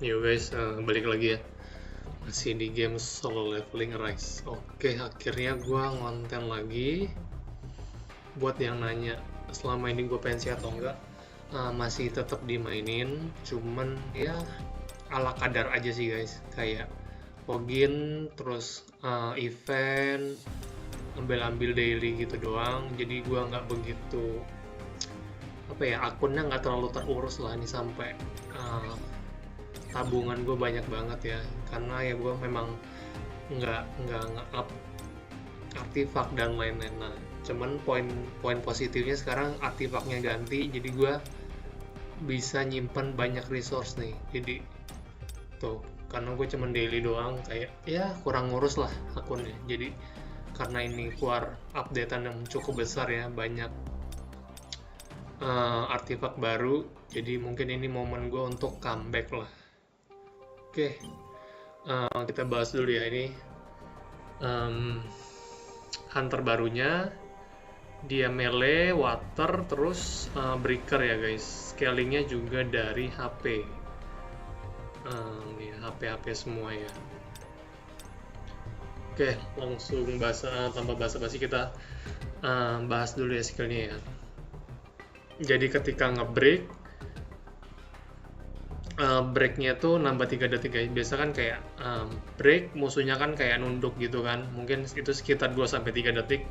Yo guys, balik lagi ya. Masih di game Solo Leveling Rise. Oke, akhirnya gua ngonten lagi. Buat yang nanya, selama ini gue pensi atau enggak, masih tetap dimainin. Cuman ya ala kadar aja sih guys. Kayak login, terus event, ambil-ambil daily gitu doang. Jadi gua nggak begitu, apa ya, akunnya nggak terlalu terurus lah ini sampai uh, tabungan gue banyak banget ya, karena ya gue memang nggak nge-up artifak dan lain-lain. Nah, cuman poin positifnya sekarang artifaknya ganti, jadi gue bisa nyimpan banyak resource nih. Jadi tuh, karena gue cuman daily doang, kayak ya kurang ngurus lah akunnya. Jadi karena ini keluar updatean yang cukup besar ya, banyak artifak baru, jadi mungkin ini momen gue untuk comeback lah. Oke, kita bahas dulu ya ini. um, Hunter barunya, dia melee, water, terus breaker ya guys. Scalingnya juga dari HP. Nih HP semua ya. Oke, langsung tanpa basa-basi kita bahas dulu ya skillnya ya. Jadi ketika ngebreak, breaknya tuh nambah 3 detik guys. Biasa kan kayak break musuhnya kan kayak nunduk gitu kan, mungkin itu sekitar 2-3 detik.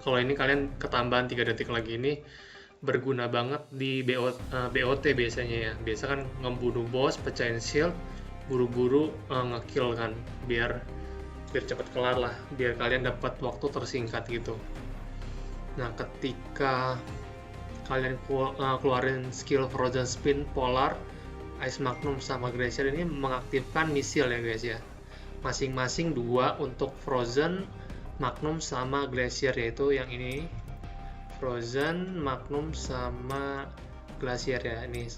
Kalau ini kalian ketambahan 3 detik lagi. Ini berguna banget di BOT biasanya ya. Biasa kan ngebunuh boss, pecahin shield, buru-buru ngekill kan, biar cepet kelar lah, biar kalian dapat waktu tersingkat gitu. Nah, ketika kalian keluarin skill Frozen Spin, Polar, Ice Magnum sama Glacier, ini mengaktifkan misil ya guys ya. Masing-masing 2 untuk Frozen, Magnum sama Glacier, yaitu yang ini Frozen, Magnum sama Glacier ya. Ini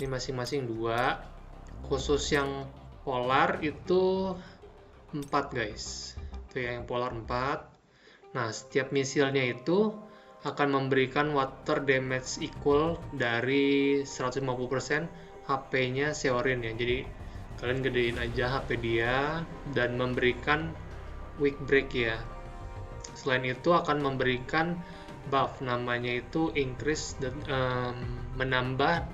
masing-masing 2. Khusus yang Polar itu 4 guys. Itu ya, yang Polar 4. Nah, setiap misilnya itu akan memberikan water damage equal dari 150% HP-nya Seorin ya. Jadi kalian gedein aja HP dia dan memberikan weak break ya. Selain itu akan memberikan buff, namanya itu increase dan menambah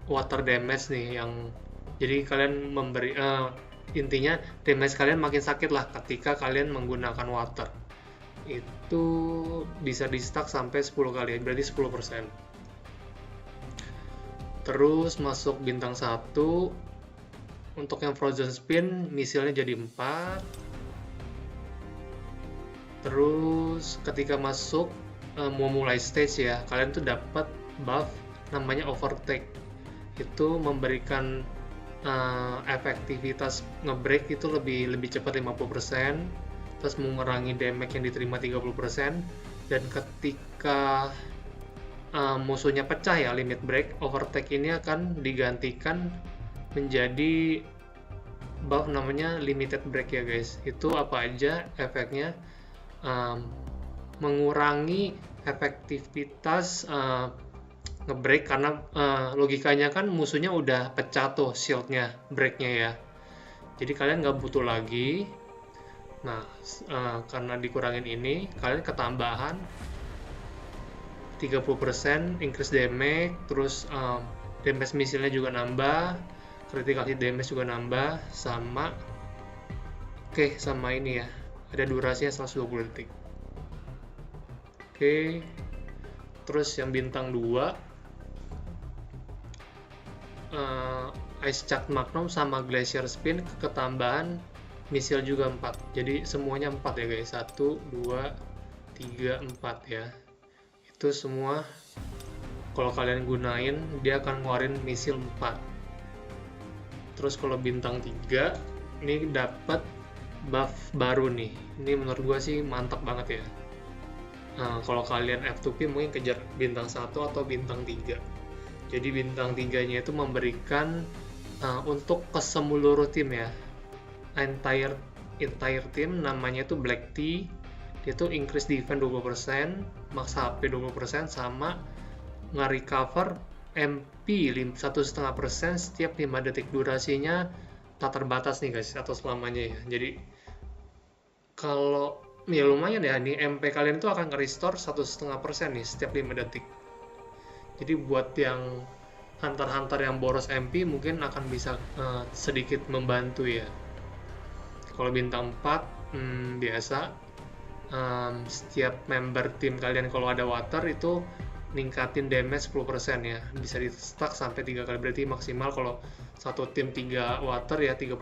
water damage nih, yang jadi kalian memberi intinya damage kalian makin sakit lah ketika kalian menggunakan water. Itu bisa di stack sampai 10 kali, berarti 10%. Terus masuk bintang 1, untuk yang Frozen Spin misilnya jadi 4. Terus ketika masuk mau mulai stage ya, kalian tuh dapat buff namanya Overtake. Itu memberikan efektivitas ngebreak itu lebih cepat 50%, terus mengurangi damage yang diterima 30%, dan ketika musuhnya pecah ya limit break, Overtake ini akan digantikan menjadi buff namanya limited break ya guys. Itu apa aja efeknya? Mengurangi efektivitas ngebreak, karena logikanya kan musuhnya udah pecah tuh shieldnya, breaknya ya, jadi kalian nggak butuh lagi. Nah, karena dikurangin ini, kalian ketambahan 30% increase damage, terus damage misilnya juga nambah, critical hit damage juga nambah, sama sama ini ya, ada durasinya 120 detik. Terus yang bintang 2, Ice Chuck Magnum sama Glacier Spin ketambahan misil juga 4. Jadi semuanya 4 ya guys. 1, 2, 3, 4 ya. Itu semua kalau kalian gunain dia akan ngeluarin misil 4. Terus kalau bintang 3 ini dapat buff baru nih. Ini menurut gua sih mantap banget ya. Kalau kalian F2P mungkin kejar bintang 1 atau bintang 3. Jadi bintang 3-nya itu memberikan untuk keseluruh tim ya, entire team, namanya itu Black Tea. Dia tuh increase defense 20%, max HP 20%, sama nge-recover MP 1,5% setiap 5 detik. Durasinya tak terbatas nih guys, atau selamanya ya. Jadi kalau ya lumayan ya, nih MP kalian itu akan nge-restore 1,5% nih setiap 5 detik. Jadi buat yang hunter-hunter yang boros MP mungkin akan bisa sedikit membantu ya. Kalau bintang 4 biasa setiap member tim kalian kalau ada water itu ningkatin damage 10% ya, bisa di stack sampai 3 kali, berarti maksimal kalau satu tim 3 water ya 30%.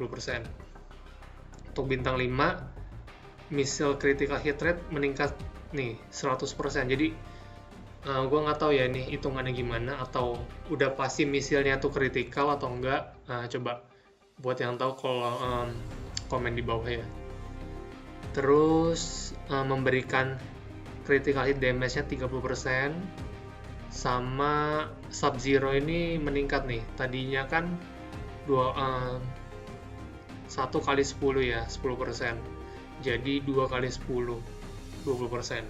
Untuk bintang 5 missile critical hit rate meningkat nih 100%. Jadi gue nggak tahu ya ini hitungannya gimana, atau udah pasti misilnya tuh critical atau enggak. Coba buat yang tahu kalau komen di bawah ya. Terus memberikan critical hit damage-nya 30%, sama Sub-Zero ini meningkat nih. Tadinya kan 1 kali 10 ya, 10%. Jadi 2 kali 10, 20%.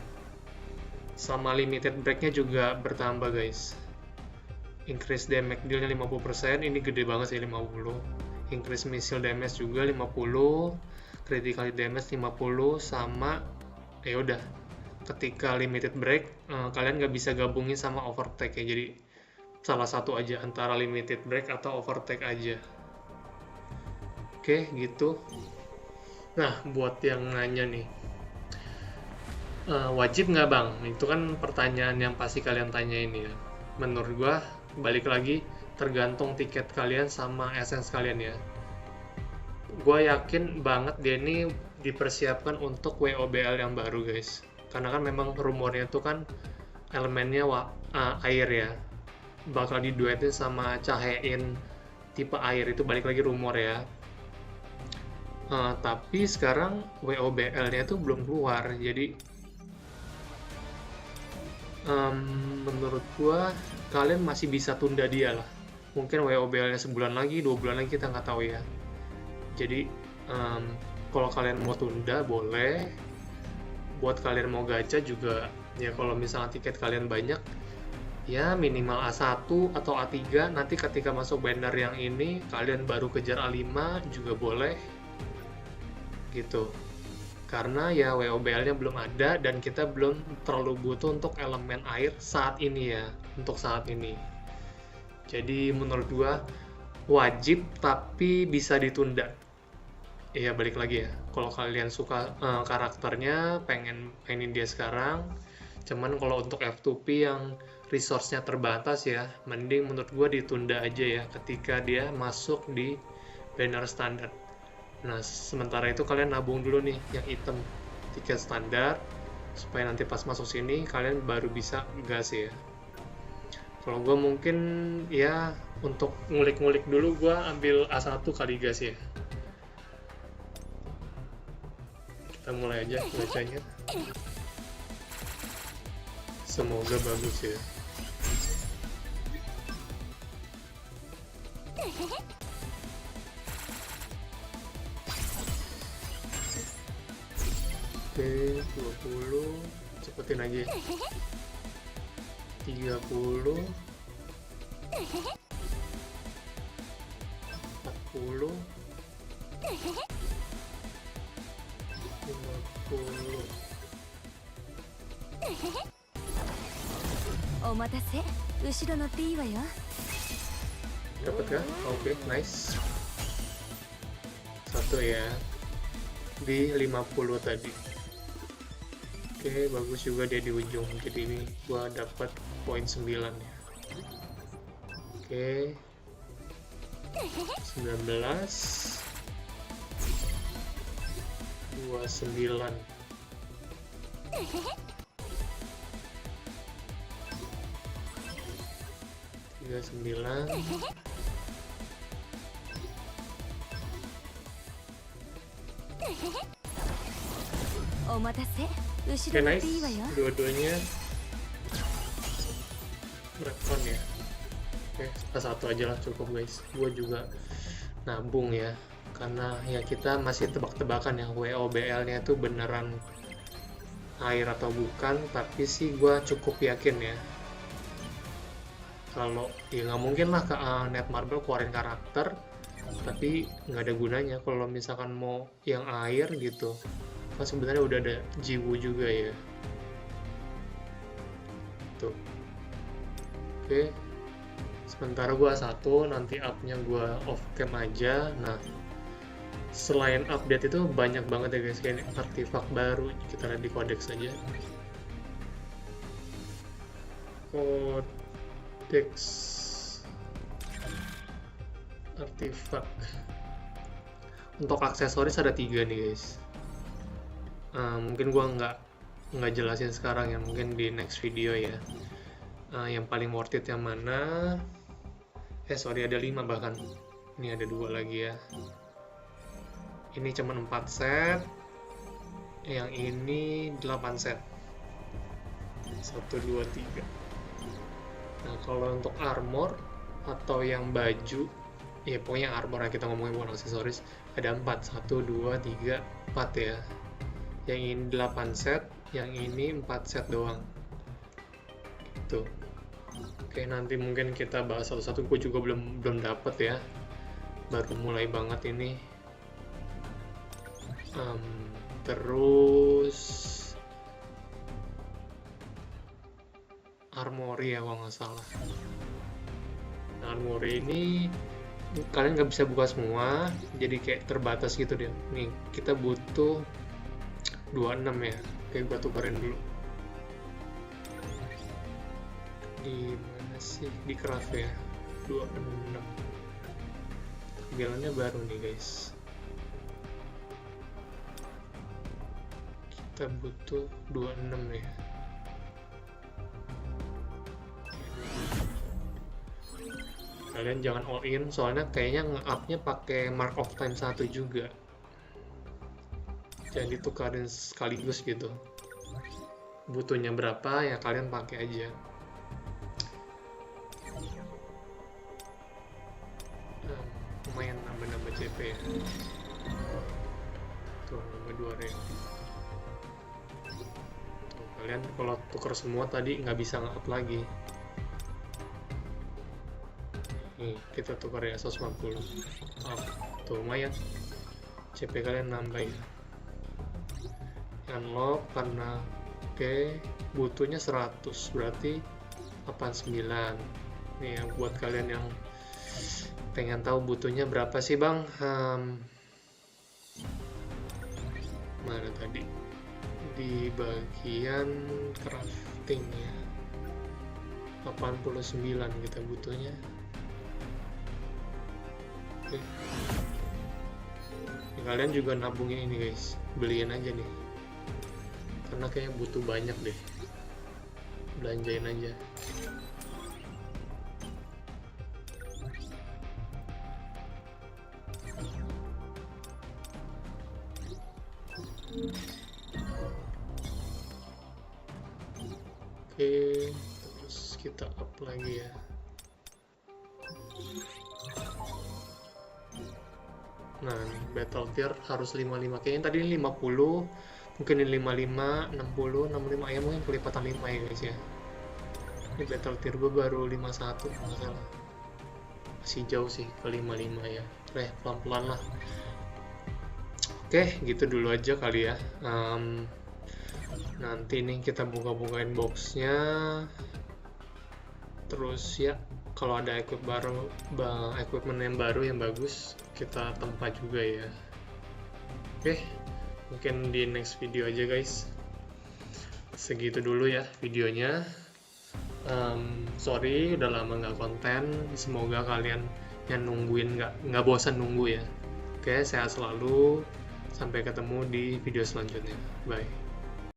Sama limited break-nya juga bertambah guys. Increase damage deal-nya 50%, ini gede banget sih 50. Increase missile damage juga 50, critical damage 50, sama ya udah, ketika limited break kalian nggak bisa gabungin sama overtake ya, jadi salah satu aja antara limited break atau overtake aja. Oke gitu. Nah buat yang nanya nih, wajib nggak bang? Itu kan pertanyaan yang pasti kalian tanya ini ya. Menurut gua balik lagi tergantung tiket kalian sama essence kalian ya. Gua yakin banget dia ini dipersiapkan untuk WOBL yang baru guys, karena kan memang rumornya itu kan elemennya air ya, bakal diduetin sama cahayain tipe air, itu balik lagi rumor ya. Tapi sekarang WOBL nya itu belum keluar, jadi menurut gua kalian masih bisa tunda dia lah, mungkin WOBL nya sebulan lagi, 2 bulan lagi, kita nggak tahu ya. Jadi kalau kalian mau tunda boleh, buat kalian mau gacha juga ya, kalau misalnya tiket kalian banyak ya minimal A1 atau A3, nanti ketika masuk banner yang ini kalian baru kejar A5 juga boleh gitu, karena ya WOBL nya belum ada dan kita belum terlalu butuh untuk elemen air saat ini ya, untuk saat ini. Jadi menurut gua wajib tapi bisa ditunda. Iya balik lagi ya, kalau kalian suka karakternya, pengen mainin dia sekarang. Cuman kalau untuk F2P yang resource-nya terbatas ya, mending menurut gue ditunda aja ya ketika dia masuk di banner standar. Nah sementara itu kalian nabung dulu nih yang item tiket standar, supaya nanti pas masuk sini kalian baru bisa gas ya. Kalau gue mungkin ya untuk ngulik-ngulik dulu, gue ambil A1 kali gas ya. Kita mulai aja bacanya. Semoga bagus ya. Oke, 20. Cepetin aja. 30. 40. 50. お待たせ、後ろ乗っていいわよ。 Dapat kah? Oke, nice. Satu ya. Di 50 tadi. Oke, bagus juga dia di ujung. Jadi ini gua dapat poin 9 ya. Oke. 19. 29. 39. お待たせ、後 Oke, ろ乗っ nice. ていいわよ。 Dua-duanya recon ya. Oke, satu aja lah cukup guys. Gua juga nabung ya, karena ya kita masih tebak-tebakan ya WOBL-nya itu beneran air atau bukan, tapi sih gua cukup yakin ya Kalau ya nggak mungkin lah Netmarble keluarin karakter tapi nggak ada gunanya kalau misalkan mau yang air gitu, kan sebenarnya udah ada Jiwu juga ya tuh. Oke, sementara gua satu, nanti upnya gua off cam aja. Nah, selain update itu banyak banget ya guys, kayak artefak baru. Kita lihat di codex aja. Codex artefak untuk aksesoris ada 3 nih guys. Mungkin gua nggak jelasin sekarang ya, mungkin di next video ya. Yang paling worth it yang mana? Sorry, ada 5 bahkan. Ini ada 2 lagi ya. Ini cuma 4 set. Yang ini 8 set. 1, 2, 3. Nah, kalau untuk armor atau yang baju, ya pokoknya armor yang kita ngomongin bukan aksesoris, ada 4. 1, 2, 3, 4 ya. Yang ini 8 set, yang ini 4 set doang. Gitu. Oke, nanti mungkin kita bahas satu-satu. Gue juga belum dapet ya. Baru mulai banget ini. Terus Armory ya kalau nggak salah. Nah, Armory ini kalian nggak bisa buka semua, jadi kayak terbatas gitu deh. Nih, kita butuh 26 ya. Oke, gua tukerin dulu. Di mana sih? Di craft ya. 26. Tampilannya baru nih guys. Kita butuh 26 ya. Kalian jangan all in, soalnya kayaknya nge-up-nya pakai mark of time 1 juga. Jadi tukarin sekaligus gitu. Butuhnya berapa ya kalian pakai aja. Lumayan nambah-nambah CP ya. Tuh, nambah 2 rem. Tuh, kalian kalau tuker semua tadi nggak bisa nge-up lagi. Nih, kita tukar ya 150. Tuh lumayan. CP kalian nambah ya. Unlock karena butuhnya 100, berarti 89. Nih ya, buat kalian yang pengen tahu butuhnya berapa sih bang, mana tadi di bagian crafting ya, 89 kita butuhnya. Oke. Ini kalian juga nabungin ini guys, beliin aja nih karena kayaknya butuh banyak deh, belanjain aja. Oke, terus kita up lagi ya. Nah, nih, battle tier harus 55. Kayaknya tadi 50, mungkin ini 55, 60, 65 ya, mungkin kelipatan 5 ya guys ya. Ini battle tier gue baru 51, nggak salah. Masih jauh sih ke 55 ya. Pelan-pelan lah. Oke, gitu dulu aja kali ya. Nanti nih kita buka-bukain boxnya. Terus ya, kalau ada equipment yang baru yang bagus, kita tempat juga ya. Oke, mungkin di next video aja guys. Segitu dulu ya videonya. Sorry udah lama nggak konten. Semoga kalian yang nungguin nggak bosan nunggu ya. Oke, sehat selalu. Sampai ketemu di video selanjutnya. Bye.